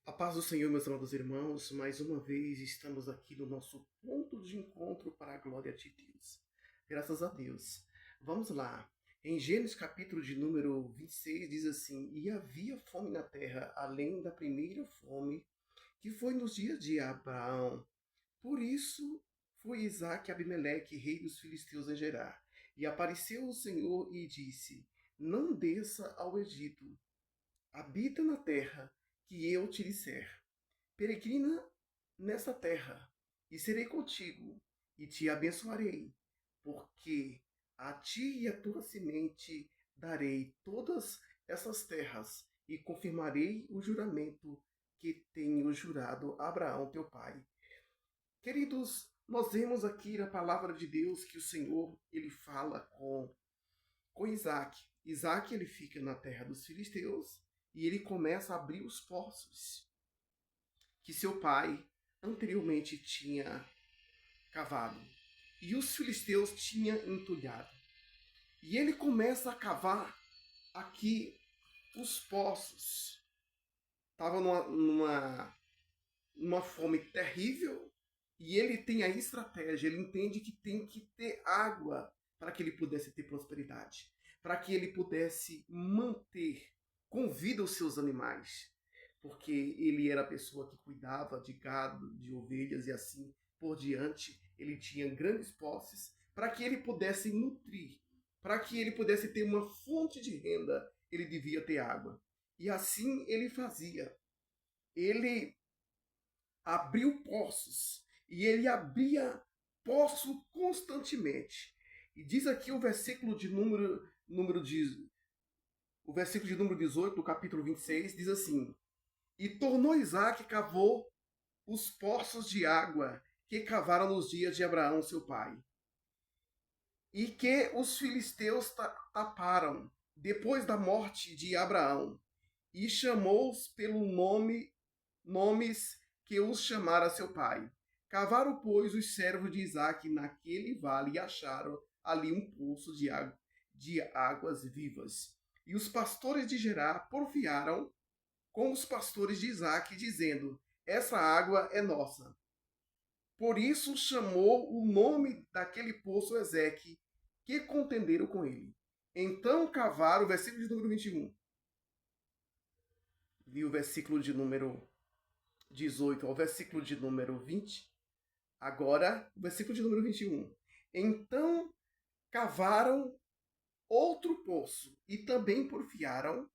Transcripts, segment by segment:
A paz do Senhor, meus amados irmãos, mais uma vez estamos aqui no nosso ponto de encontro para a glória de Deus. Graças a Deus. Vamos lá. Em Gênesis capítulo de número 26 diz assim: E havia fome na terra, além da primeira fome, que foi nos dias de Abraão. Por isso foi Isaque e Abimeleque, rei dos filisteus, em Gerar. E apareceu o Senhor e disse: Não desça ao Egito, habita na terra que eu te disser. Peregrina nessa terra, e serei contigo, e te abençoarei, porque a ti e a tua semente darei todas essas terras, e confirmarei o juramento que tenho jurado a Abraão teu pai. Queridos, nós vemos aqui na palavra de Deus que o Senhor ele fala com Isaac. Isaac ele fica na terra dos filisteus e ele começa a abrir os poços que seu pai anteriormente tinha cavado e os filisteus tinham entulhado. E ele começa a cavar aqui os poços. Estava numa fome terrível e ele tem a estratégia, ele entende que tem que ter água para que ele pudesse ter prosperidade, para que ele pudesse manter com vida os seus animais, porque ele era a pessoa que cuidava de gado, de ovelhas e assim por diante. Ele tinha grandes posses para que ele pudesse nutrir, para que ele pudesse ter uma fonte de renda, ele devia ter água. E assim ele fazia. Ele abriu poços e ele abria poço constantemente. E diz aqui o versículo de o versículo de número 18 do capítulo 26 diz assim: E tornou Isaque cavou os poços de água que cavaram nos dias de Abraão, seu pai, e que os filisteus taparam depois da morte de Abraão, e chamou-os pelo nomes que os chamara seu pai. Cavaram, pois, os servos de Isaque naquele vale e acharam ali um poço de águas vivas. E os pastores de Gerar porfiaram com os pastores de Isaque, dizendo: Essa água é nossa. Por isso chamou o nome daquele poço Ezeque, que contenderam com ele. Então cavaram, versículo de número 21. Viu o versículo de número 18 ao versículo de número 20. Agora, o versículo de número 21. Então cavaram outro poço e também porfiaram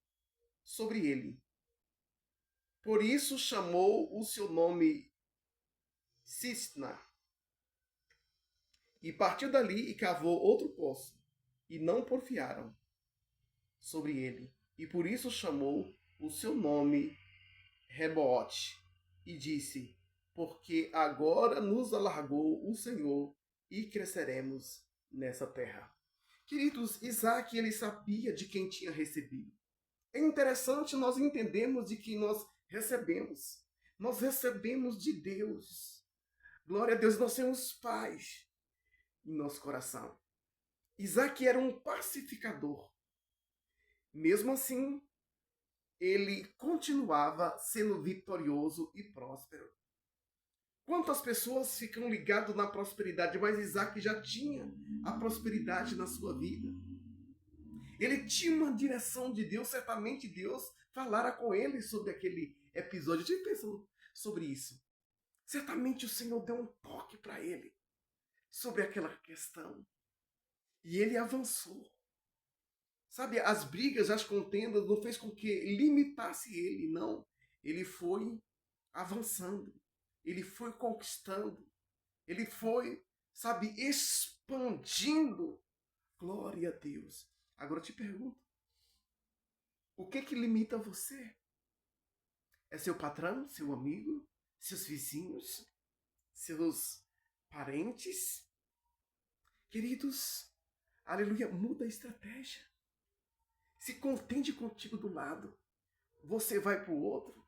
sobre ele. Por isso chamou o seu nome Cisna. E partiu dali e cavou outro poço, e não porfiaram sobre ele. E por isso chamou o seu nome Rebote. E disse: Porque agora nos alargou o Senhor e cresceremos nessa terra. Queridos, Isaac ele sabia de quem tinha recebido. É interessante nós entendermos de que nós recebemos. Nós recebemos de Deus. Glória a Deus, nós temos paz em nosso coração. Isaac era um pacificador. Mesmo assim, ele continuava sendo vitorioso e próspero. Quantas pessoas ficam ligadas na prosperidade, mas Isaac já tinha a prosperidade na sua vida. Ele tinha uma direção de Deus, certamente Deus falara com ele sobre aquele episódio. Eu tive pensando sobre isso. Certamente o Senhor deu um toque para ele sobre aquela questão. E ele avançou. Sabe, as brigas, as contendas não fez com que limitasse ele, não. Ele foi avançando. Ele foi conquistando. Ele foi, sabe, expandindo. Glória a Deus. Agora eu te pergunto, o que limita você? É seu patrão, seu amigo, seus vizinhos, seus parentes? Queridos, aleluia, muda a estratégia. Se contente contigo do lado, você vai para o outro.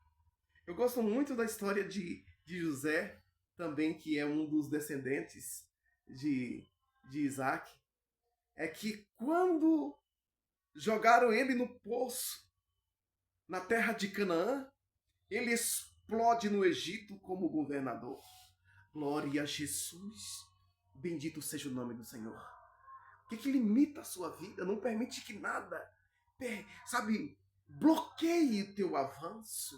Eu gosto muito da história de José, também, que é um dos descendentes de Isaac. É que quando jogaram ele no poço, na terra de Canaã, ele implode no Egito como governador. Glória a Jesus. Bendito seja o nome do Senhor. O que limita a sua vida? Não permite que nada, bloqueie o teu avanço.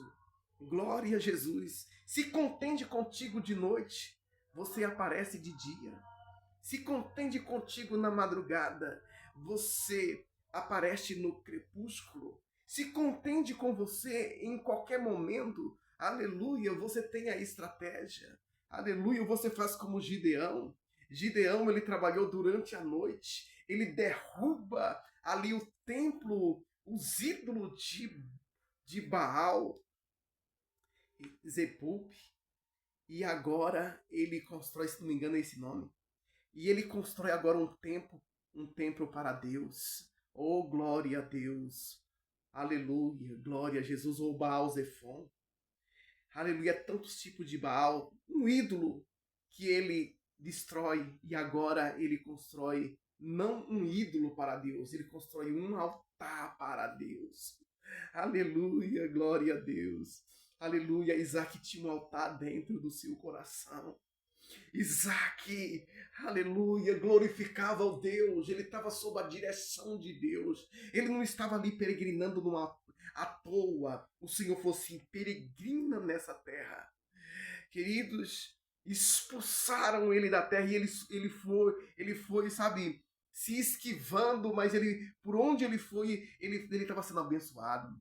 Glória a Jesus. Se contende contigo de noite, você aparece de dia. Se contende contigo na madrugada, você aparece no crepúsculo. Se contende com você em qualquer momento, aleluia, você tem a estratégia. Aleluia, você faz como Gideão. Gideão, ele trabalhou durante a noite, ele derruba ali o templo, os ídolos de Baal, Zebub, e agora ele constrói, se não me engano é esse nome, e ele constrói agora um templo para Deus. Oh, glória a Deus, aleluia, glória a Jesus, ou Baal Zefon, aleluia, tantos tipos de Baal, um ídolo que ele destrói, e agora ele constrói não um ídolo para Deus, ele constrói um altar para Deus. Aleluia, glória a Deus. Aleluia, Isaac tinha um altar dentro do seu coração. Isaac, aleluia, glorificava o Deus, ele estava sob a direção de Deus, ele não estava ali peregrinando à toa. O Senhor falou assim: peregrina nessa terra. Queridos, expulsaram ele da terra e ele foi, sabe, se esquivando, mas por onde ele foi, ele estava sendo abençoado.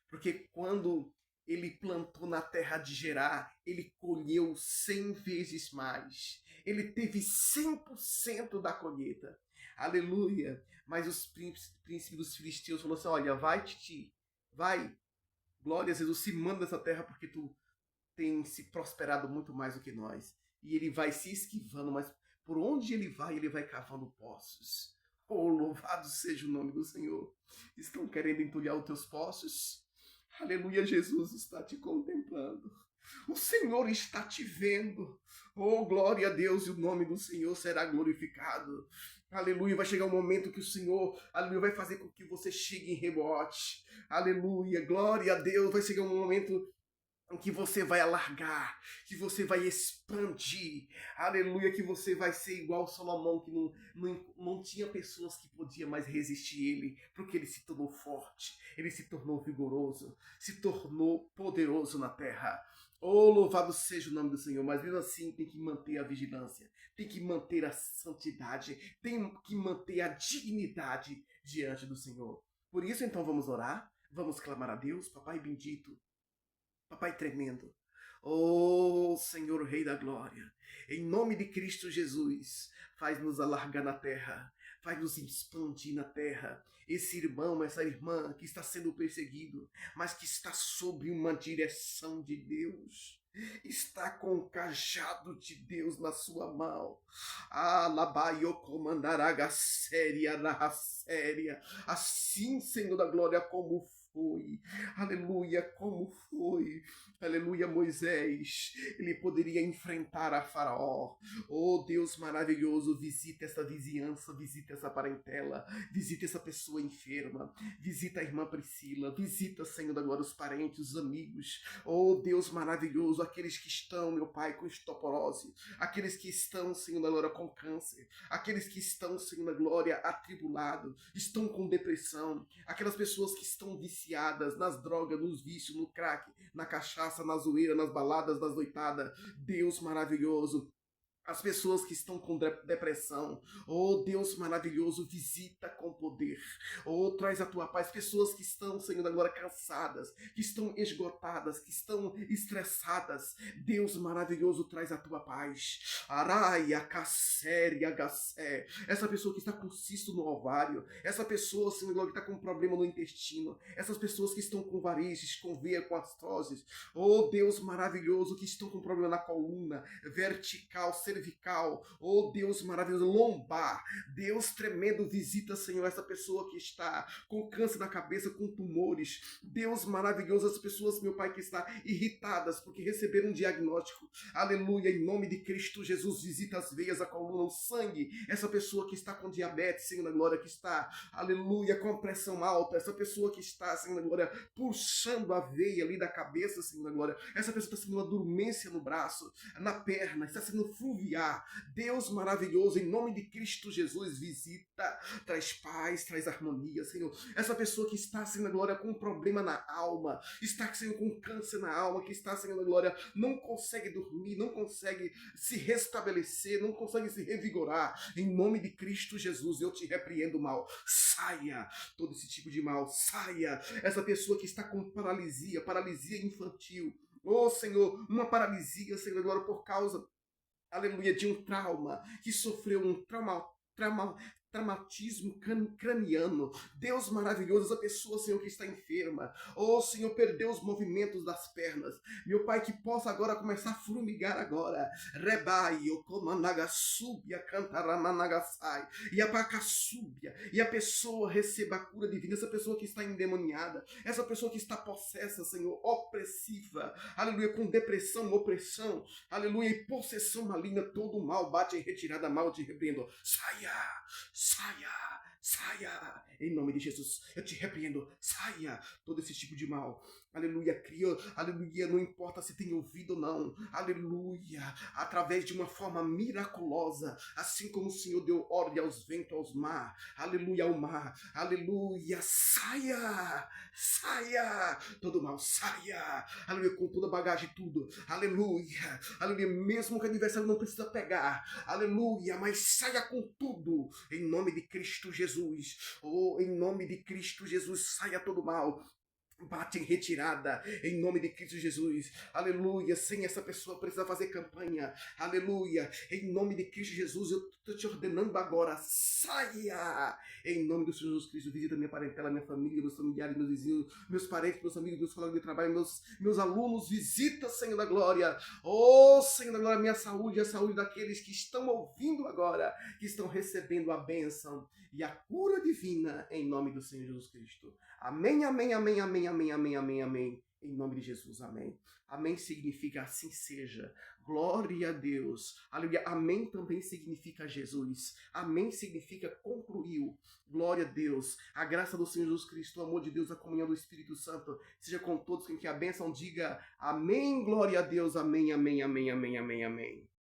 Porque quando ele plantou na terra de Gerar, ele colheu 100 vezes mais. Ele teve 100% da colheita. Aleluia. Mas os príncipes dos filisteus falaram assim: olha, vai, Titi, vai. Glória a Jesus, se manda dessa terra porque tu tem se prosperado muito mais do que nós. E ele vai se esquivando, mas por onde ele vai cavando poços. Oh, louvado seja o nome do Senhor. Estão querendo entulhar os teus poços? Aleluia, Jesus está te contemplando. O Senhor está te vendo. Oh, glória a Deus, e o nome do Senhor será glorificado. Aleluia, vai chegar um momento que o Senhor, aleluia, vai fazer com que você chegue em rebote. Aleluia, glória a Deus, vai chegar um momento em que você vai alargar, que você vai expandir, aleluia, que você vai ser igual Salomão, que não tinha pessoas que podiam mais resistir ele, porque ele se tornou forte, ele se tornou vigoroso, se tornou poderoso na terra. Oh, louvado seja o nome do Senhor, mas mesmo assim tem que manter a vigilância, tem que manter a santidade, tem que manter a dignidade diante do Senhor. Por isso, então, vamos orar, vamos clamar a Deus. Papai bendito, Papai tremendo, oh Senhor Rei da Glória, em nome de Cristo Jesus, faz-nos alargar na terra, faz-nos expandir na terra. Esse irmão, essa irmã que está sendo perseguido, mas que está sob uma direção de Deus, está com o cajado de Deus na sua mão. Alabaio comandará séria na séria. Assim, Senhor da Glória, como foi, aleluia, como foi, aleluia, Moisés, ele poderia enfrentar a Faraó. Oh, Deus maravilhoso, visita essa vizinhança, visita essa parentela, visita essa pessoa enferma, visita a irmã Priscila, visita, Senhor da Glória, os parentes, os amigos. Oh, Deus maravilhoso, aqueles que estão, meu Pai, com osteoporose, aqueles que estão, Senhor da Glória, com câncer, aqueles que estão, Senhor da Glória, atribulados, estão com depressão, aquelas pessoas que estão viciadas nas drogas, nos vícios, no crack, na cachaça, na zoeira, nas baladas, nas noitadas. Deus maravilhoso, as pessoas que estão com depressão, oh Deus maravilhoso, visita com poder, oh traz a tua paz, pessoas que estão, Senhor da Glória, cansadas, que estão esgotadas, que estão estressadas, Deus maravilhoso, traz a tua paz. Araia, Casséria, Gassé, essa pessoa que está com cisto no ovário, essa pessoa, Senhor da Glória, que está com problema no intestino, essas pessoas que estão com varizes, com veia, com artroses, oh Deus maravilhoso, que estão com problema na coluna vertical, cervical, oh Deus maravilhoso, lombar. Deus tremendo, visita, Senhor, essa pessoa que está com câncer na cabeça, com tumores. Deus maravilhoso, as pessoas, meu Pai, que está irritadas porque receberam um diagnóstico. Aleluia, em nome de Cristo Jesus, visita as veias, a coluna, o sangue. Essa pessoa que está com diabetes, Senhor da glória, que está, aleluia, com pressão alta. Essa pessoa que está, Senhor da glória, puxando a veia ali da cabeça, Senhor da glória. Essa pessoa está sendo uma dormência no braço, na perna, está sendo fluviar. Deus maravilhoso, em nome de Cristo Jesus, visita, traz paz, traz harmonia, Senhor. Essa pessoa que está, Senhor da glória, com um problema na alma, está, Senhor, com câncer na alma, que está, Senhor da glória, não consegue dormir, não consegue se restabelecer, não consegue se revigorar. Em nome de Cristo Jesus, eu te repreendo, mal. Saia todo esse tipo de mal, saia. Essa pessoa que está com paralisia infantil. Oh, Senhor, uma paralisia, Senhor da glória, por causa, aleluia, de um trauma, que sofreu um traumatismo craniano. Deus maravilhoso, essa pessoa, Senhor, que está enferma. Oh, Senhor, perdeu os movimentos das pernas. Meu Pai, que possa agora começar a formigar agora. Rebaio, comanagasúbia, cantaramanagasai, e a pacassúbia, e a pessoa receba a cura divina. Essa pessoa que está endemoniada, essa pessoa que está possessa, Senhor, opressiva, aleluia, com depressão, opressão, aleluia, e possessão maligna, todo o mal bate em retirada, mal te repreendo. Saia! Saia, saia, em nome de Jesus, eu te repreendo, saia todo esse tipo de mal, aleluia, aleluia, não importa se tem ouvido ou não, aleluia, através de uma forma miraculosa, assim como o Senhor deu ordem aos ventos, aos mar, aleluia, ao mar, aleluia, saia, saia, todo mal, saia, aleluia, com toda a bagagem, tudo, aleluia, aleluia, mesmo que o adversário não precisa pegar, aleluia, mas saia com tudo, em nome de Cristo Jesus, oh, em nome de Cristo Jesus, saia todo mal, bate em retirada, em nome de Cristo Jesus, aleluia, sem essa pessoa precisar fazer campanha, aleluia, em nome de Cristo Jesus, eu estou te ordenando agora, saia, em nome do Senhor Jesus Cristo, visita minha parentela, minha família, meus familiares, meus vizinhos, meus parentes, meus amigos, meus colegas de trabalho, meus alunos, visita, Senhor da glória, oh, Senhor da glória, minha saúde, a saúde daqueles que estão ouvindo agora, que estão recebendo a bênção e a cura divina, em nome do Senhor Jesus Cristo. Amém, amém, amém, amém, amém, amém, amém, amém. Em nome de Jesus, amém. Amém significa assim seja. Glória a Deus. Aleluia. Amém também significa Jesus. Amém significa concluiu. Glória a Deus. A graça do Senhor Jesus Cristo, o amor de Deus, a comunhão do Espírito Santo seja com todos, quem que a bênção diga amém, glória a Deus, amém, amém, amém, amém, amém, amém.